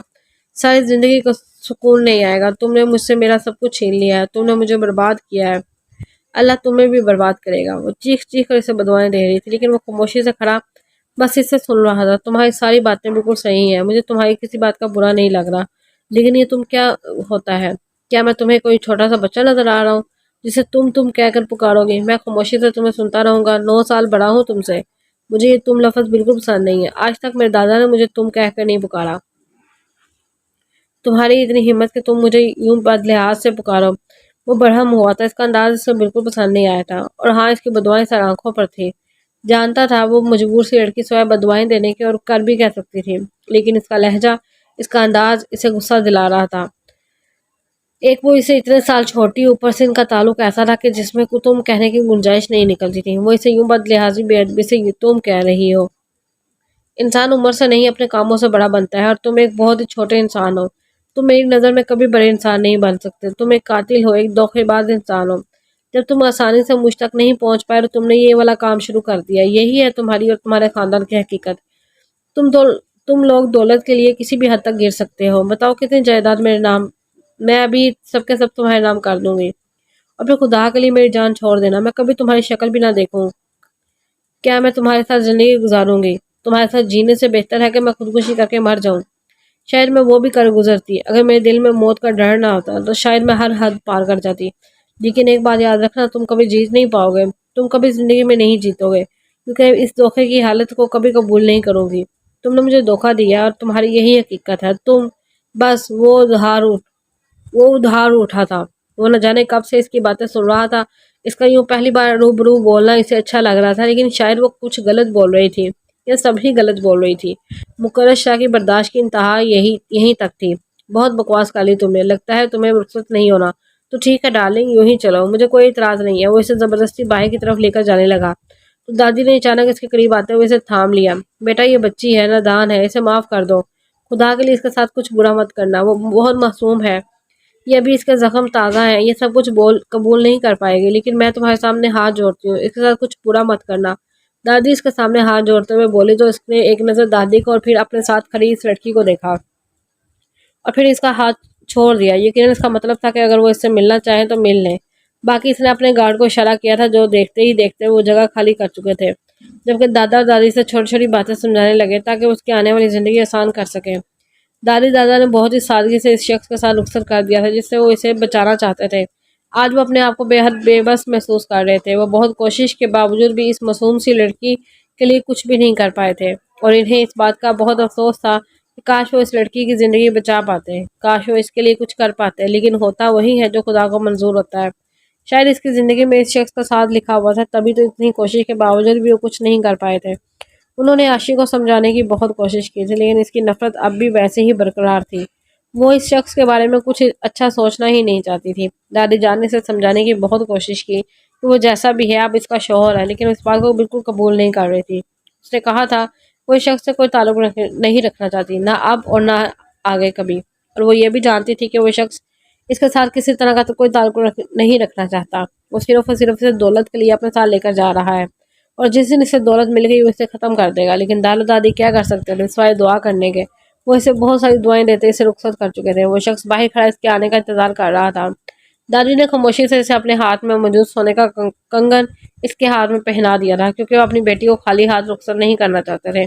ساری زندگی کو سکون نہیں آئے گا۔ تم نے مجھ سے میرا سب کچھ چھین لیا ہے، تم نے مجھے برباد کیا ہے، اللہ تمہیں بھی برباد کرے گا۔ وہ چیخ چیخ کر اسے بدوائیں دے رہی تھی، لیکن وہ خاموشی سے کھڑا بس اسے سن رہا تھا۔ تمہاری ساری باتیں بالکل صحیح ہیں، مجھے تمہاری کسی بات کا برا نہیں لگ رہا، لیکن یہ تم کیا ہوتا ہے؟ کیا میں تمہیں کوئی چھوٹا سا بچہ نظر آ رہا ہوں جسے تم کہہ کر پکارو گی؟ میں خاموشی سے تمہیں سنتا رہوں گا، 9 سال بڑا ہوں تم سے۔ مجھے یہ تم لفظ بالکل پسند نہیں ہے، آج تک میرے دادا نے مجھے تم کہہ کر نہیں پکارا۔ تمہاری اتنی ہمت کہ تم مجھے یوں بد لحاظ سے پکارو۔ وہ برہم ہوا تھا، اس کا انداز اسے بالکل پسند نہیں آیا تھا، اور ہاں اس کی بدوائیں سر آنکھوں پر تھی۔ جانتا تھا وہ مجبور سی لڑکی سوائے بدوائیں دینے کے اور کر بھی کہہ سکتی تھی، لیکن اس کا لہجہ، اس کا انداز اسے غصہ دلا رہا تھا۔ ایک وہ اسے اتنے سال چھوٹی، اوپر سے ان کا تعلق ایسا تھا کہ جس میں تم کہنے کی گنجائش نہیں نکلتی تھی۔ وہ اسے یوں بد لحاظی بے ادبی سے تم کہہ رہی ہو۔ انسان عمر سے نہیں اپنے کاموں سے بڑا بنتا ہے، اور تم ایک بہت ہی چھوٹے انسان ہو۔ تم میری نظر میں کبھی بڑے انسان نہیں بن سکتے۔ تم ایک قاتل ہو، ایک دھوکے باز انسان ہو۔ جب تم آسانی سے مجھ تک نہیں پہنچ پائے تو تم نے یہ والا کام شروع کر دیا۔ یہی ہے تمہاری اور تمہارے خاندان کی حقیقت۔ تم لوگ دولت کے لیے کسی بھی حد تک گر سکتے ہو۔ بتاؤ کتنی جائیداد میرے نام، میں ابھی سب کے سب تمہارے نام کر دوں گی، اور پھر خدا کے لیے میری جان چھوڑ دینا، میں کبھی تمہاری شکل بھی نہ دیکھوں۔ کیا میں تمہارے ساتھ زندگی گزاروں گی؟ تمہارے ساتھ جینے سے بہتر ہے کہ میں خودکشی کر کے مر جاؤں۔ شاید میں وہ بھی کر گزرتی، اگر میرے دل میں موت کا ڈر نہ ہوتا تو شاید میں ہر حد پار کر جاتی۔ لیکن ایک بات یاد رکھنا، تم کبھی جیت نہیں پاؤ گے، تم کبھی زندگی میں نہیں جیتو گے، کیونکہ اس دھوکے کی حالت کو کبھی قبول نہیں کرو گی۔ تم نے مجھے دھوکہ دیا اور تمہاری یہی حقیقت ہے۔ تم بس وہ ادھار اٹھا تھا۔ وہ نہ جانے کب سے اس کی باتیں سن رہا تھا۔ اس کا یوں پہلی بار روبرو بولنا اسے اچھا لگ رہا تھا، لیکن شاید وہ کچھ غلط بول رہی تھی، یا سب ہی غلط بول رہی تھی۔ مقرر شاہ کی برداشت کی انتہا یہیں تک تھی۔ بہت بکواس کر لی تم نے، لگتا ہے تمہیں رخصت نہیں ہونا، تو ٹھیک ہے ڈارلنگ، یوں ہی چلو، مجھے کوئی اعتراض نہیں ہے۔ وہ اسے زبردستی باہر کی طرف لے کر جانے لگا تو دادی نے اچانک اس کے قریب آتے ہوئے اسے تھام لیا۔ بیٹا یہ بچی ہے، نادان ہے، اسے معاف کر دو، خدا کے لیے اس کے ساتھ کچھ برا مت کرنا، وہ بہت معصوم ہے، یہ ابھی اس کا زخم تازہ ہے، یہ سب کچھ قبول نہیں کر پائے گی، لیکن میں تمہارے سامنے ہاتھ جوڑتی ہوں، اس کے ساتھ کچھ برا مت کرنا۔ دادی اس کے سامنے ہاتھ جوڑتے ہوئے بولی تو اس نے ایک نظر دادی کو اور پھر اپنے ساتھ کھڑی اس لڑکی کو دیکھا، اور پھر اس کا ہاتھ چھوڑ دیا۔ یقیناً اس کا مطلب تھا کہ اگر وہ اس سے ملنا چاہیں تو مل لیں۔ باقی اس نے اپنے گارڈ کو اشارہ کیا تھا، جو دیکھتے ہی دیکھتے وہ جگہ خالی کر چکے تھے، جبکہ دادا اور دادی سے چھوٹی چھوٹی باتیں سمجھانے لگے تاکہ اس کی آنے والی زندگی آسان کر سکے۔ دادا نے بہت ہی سادگی سے اس شخص کے ساتھ رخصت کر دیا تھا جس سے وہ اسے بچانا چاہتے تھے۔ آج وہ اپنے آپ کو بے حد بے بس محسوس کر رہے تھے۔ وہ بہت کوشش کے باوجود بھی اس معصوم سی لڑکی کے لیے کچھ بھی نہیں کر پائے تھے، اور انہیں اس بات کا بہت افسوس تھا کہ کاش وہ اس لڑکی کی زندگی بچا پاتے، کاش وہ اس کے لیے کچھ کر پاتے، لیکن ہوتا وہی ہے جو خدا کو منظور ہوتا ہے۔ شاید اس کی زندگی میں اس شخص کا ساتھ لکھا ہوا تھا، تبھی تو اتنی کوشش کے باوجود بھی وہ کچھ نہیں کر پائے تھے۔ انہوں نے عاشق کو سمجھانے کی بہت کوشش کی تھی، لیکن اس کی نفرت اب بھی ویسے ہی برقرار تھی۔ وہ اس شخص کے بارے میں کچھ اچھا سوچنا ہی نہیں چاہتی تھی۔ دادی جان نے اسے سمجھانے کی بہت کوشش کی کہ وہ جیسا بھی ہے اب اس کا شوہر ہے، لیکن اس بات کو بالکل قبول نہیں کر رہی تھی۔ اس نے کہا تھا وہ اس شخص سے کوئی تعلق نہیں رکھنا چاہتی، نہ اب اور نہ آگے کبھی، اور وہ یہ بھی جانتی تھی کہ وہ شخص اس کے ساتھ کسی طرح کا کوئی تعلق نہیں رکھنا چاہتا۔ وہ صرف اور صرف اسے دولت کے لیے اپنے ساتھ لے کر جا رہا ہے، اور جس دن اسے دولت مل گئی وہ اسے ختم کر دے گا۔ لیکن دادا دادی کیا کر سکتے تھے سوائے دعا کرنے کے؟ وہ اسے بہت ساری دعائیں دیتے اسے رخصت کر چکے تھے۔ وہ شخص باہر کھڑا اس کے آنے کا انتظار کر رہا تھا۔ دادی نے خاموشی سے اسے اپنے ہاتھ میں موجود سونے کا کنگن اس کے ہاتھ میں پہنا دیا تھا، کیونکہ وہ اپنی بیٹی کو خالی ہاتھ رخصت نہیں کرنا چاہتے تھے۔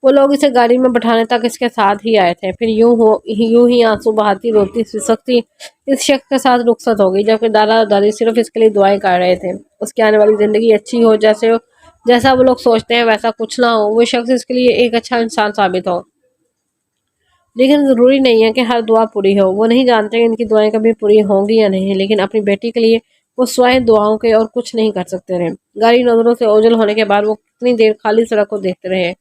وہ لوگ اسے گاڑی میں بٹھانے تک اس کے ساتھ ہی آئے تھے، پھر یوں ہی آنسو بہاتی روتی سسکتی اس شخص کے ساتھ رخصت ہو گئی، جبکہ دادا اور دادی صرف اس کے لیے دعائیں کر رہے تھے، اس کی آنے والی زندگی اچھی ہو، جیسا وہ لوگ سوچتے ہیں ویسا کچھ نہ ہو، وہ شخص اس کے لیے ایک اچھا انسان ثابت ہو۔ لیکن ضروری نہیں ہے کہ ہر دعا پوری ہو۔ وہ نہیں جانتے کہ ان کی دعائیں کبھی پوری ہوں گی یا نہیں، لیکن اپنی بیٹی کے لیے وہ سوائے دعاؤں کے اور کچھ نہیں کر سکتے رہے۔ گاڑی نظروں سے اوجھل ہونے کے بعد وہ کتنی دیر خالی سڑک کو دیکھتے رہے۔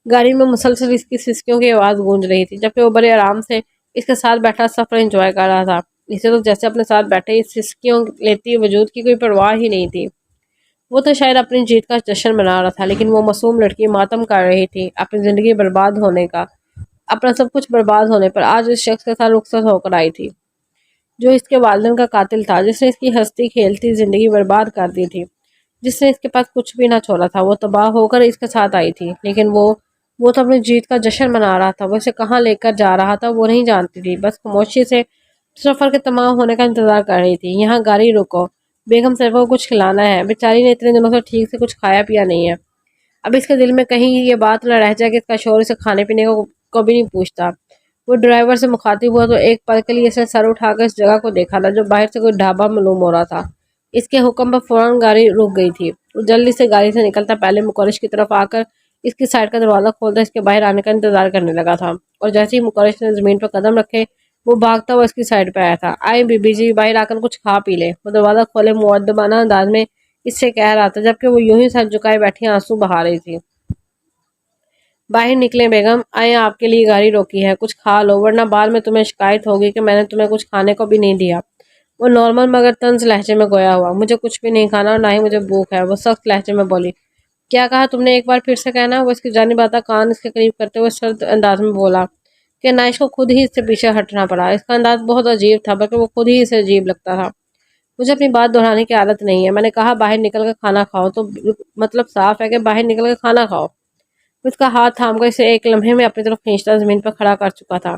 گاڑی میں مسلسل اس کی سسکیوں کی آواز گونج رہی تھی، جبکہ وہ بڑے آرام سے اس کے ساتھ بیٹھا سفر انجوائے کر رہا تھا۔ اسے تو جیسے اپنے ساتھ بیٹھے اس سسکیوں لیتی وجود کی کوئی پرواہ ہی نہیں تھی۔ وہ تو شاید اپنی جیت کا جشن منا رہا تھا، لیکن وہ معصوم لڑکی ماتم کر رہی تھی اپنی زندگی برباد ہونے کا، اپنا سب کچھ برباد ہونے پر۔ آج اس شخص کے ساتھ رخصت ہو کر آئی تھی جو اس کے والدین کا قاتل تھا، جس نے اس کی ہستی کھیلتی زندگی برباد کر دی تھی، جس نے اس کے پاس کچھ بھی نہ چھوڑا تھا۔ وہ تباہ ہو کر اس کے ساتھ آئی تھی، لیکن وہ تو اپنی جیت کا جشن منا رہا تھا۔ وہ اسے کہاں لے کر جا رہا تھا وہ نہیں جانتی تھی، بس خاموشی سے سفر کے تمام ہونے کا انتظار کر رہی تھی۔ یہاں گاڑی روکو، بیگم صاحبہ کو کچھ کھلانا ہے، بیچاری نے اتنے دنوں سے ٹھیک سے کچھ کھایا پیا نہیں ہے۔ اب اس کے دل میں کہیں یہ بات نہ رہ جائے کہ اس کا شوہر اسے کھانے پینے کو کبھی نہیں پوچھتا۔ وہ ڈرائیور سے مخاطب ہوا تو ایک پل کے لیے اسے سر اٹھا کر اس جگہ کو دیکھا تھا جو باہر سے کوئی ڈھابا معلوم ہو رہا تھا۔ اس کے حکم پر فوراً گاڑی رک گئی تھی۔ وہ جلدی سے گاڑی سے نکلتا پہلے مکرش کی طرف آ کر اس کی سائڈ کا دروازہ کھولتا اس کے باہر آنے کا انتظار کرنے لگا تھا، اور جیسے ہی مکرش نے زمین پر قدم رکھے وہ بھاگتا ہوا اس کی سائڈ پہ آیا تھا۔ آئے بی بی جی، باہر آ کر کچھ کھا پی لے۔ وہ دروازہ کھولے مؤدبانہ انداز میں اس سے کہہ رہا تھا، جبکہ وہ یوں ہی سر جھکائے بیٹھی آنسو بہا رہی تھی۔ باہر نکلیں بیگم، آئیں آپ کے لیے گاڑی روکی ہے، کچھ کھا لو ورنہ بعد میں تمہیں شکایت ہوگی کہ میں نے تمہیں کچھ کھانے کو بھی نہیں دیا۔ وہ نارمل مگر طنز لہجے میں گویا ہوا، مجھے کچھ بھی نہیں کھانا اور نہ ہی مجھے بھوک ہے، وہ سخت لہجے میں بولی۔ کیا کہا تم نے؟ ایک بار پھر سے کہنا۔ وہ اس کی جانب آتا کان اس کے قریب کرتے ہوئے سرد انداز میں بولا کہ عنائش کو خود ہی اس سے پیچھے ہٹنا پڑا۔ اس کا انداز بہت عجیب تھا، بلکہ وہ خود ہی اسے عجیب لگتا تھا۔ مجھے اپنی بات دہرانے کی عادت نہیں ہے، میں نے کہا باہر نکل کر کھانا کھاؤ، تو مطلب صاف ہے کہ باہر نکل کر کھانا کھاؤ۔ اس کا ہاتھ تھام کر اسے ایک لمحے میں اپنی طرف کھینچتا زمین پر کھڑا کر چکا تھا۔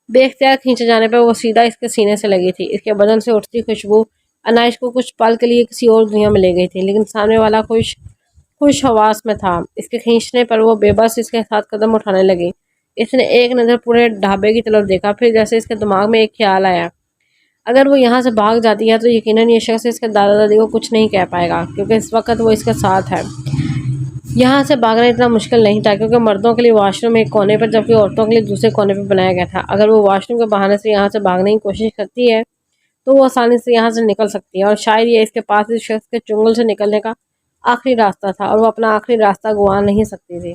بے اختیار کھینچے جانے پر وہ سیدھا اس کے سینے سے لگی تھی۔ اس کے بدن سے اٹھتی خوشبو عنائش کو کچھ پل کے لیے کسی اور دنیا میں لے گئی تھی، لیکن سامنے والا خوش حواس میں تھا۔ اس کے کھینچنے پر وہ بے بس اس کے ساتھ قدم اٹھانے لگی۔ اس نے ایک نظر پورے ڈھابے کی طرف دیکھا، پھر جیسے اس کے دماغ میں ایک خیال آیا، اگر وہ یہاں سے بھاگ جاتی ہے تو یقیناً یہ شخص اس کے دادا دادی کو کچھ نہیں کہہ پائے گا، کیونکہ اس وقت وہ اس کے ساتھ ہے۔ یہاں سے بھاگنا اتنا مشکل نہیں تھا، کیونکہ مردوں کے لیے واش روم ایک کونے پر جبکہ عورتوں کے لیے دوسرے کونے پر بنایا گیا تھا۔ اگر وہ واش روم کے بہانے سے یہاں سے بھاگنے کی کوشش کرتی ہے تو وہ آسانی سے یہاں سے نکل سکتی ہے، اور شاید یہ اس کے پاس اس شخص کے چنگل سے نکلنے کا آخری راستہ تھا، اور وہ اپنا آخری راستہ گوا نہیں سکتی تھی۔